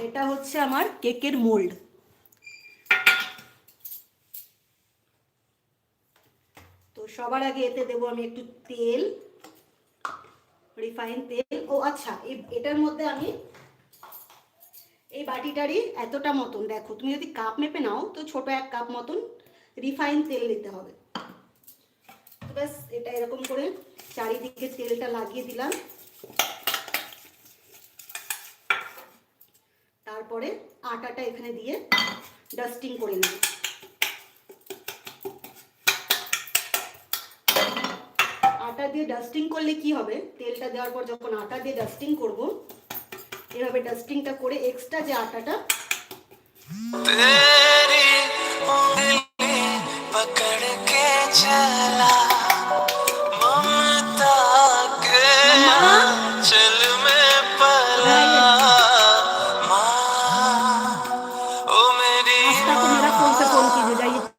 এটা হচ্ছে আমার কেকের মোল্ড। তো সবার আগে এতে দেবো আমি একটু তেল, রিফাইন তেল। ও আচ্ছা, এটার মধ্যে আমি এই বাটিটারই এতটা মতন, দেখো তুমি যদি কাপ মেপে নাও তো ছোট 1 কাপ মতন রিফাইন তেল দিতে হবে। তো ব্যাস এটা এরকম করে চারিদিকে তেলটা লাগিয়ে দিলাম। তারপরে আটাটা এখানে দিয়ে ডাস্টিং করে নেব। আটা দিয়ে ডাস্টিং করলে কি হবে, তেলটা দেওয়ার পর যখন আটা দিয়ে ডাস্টিং করব, এভাবে ডাস্টিংটা করে এক্সট্রা যে আটাটা नाश्ता तो मेरा फोन से फोन कीजिए, जाइए।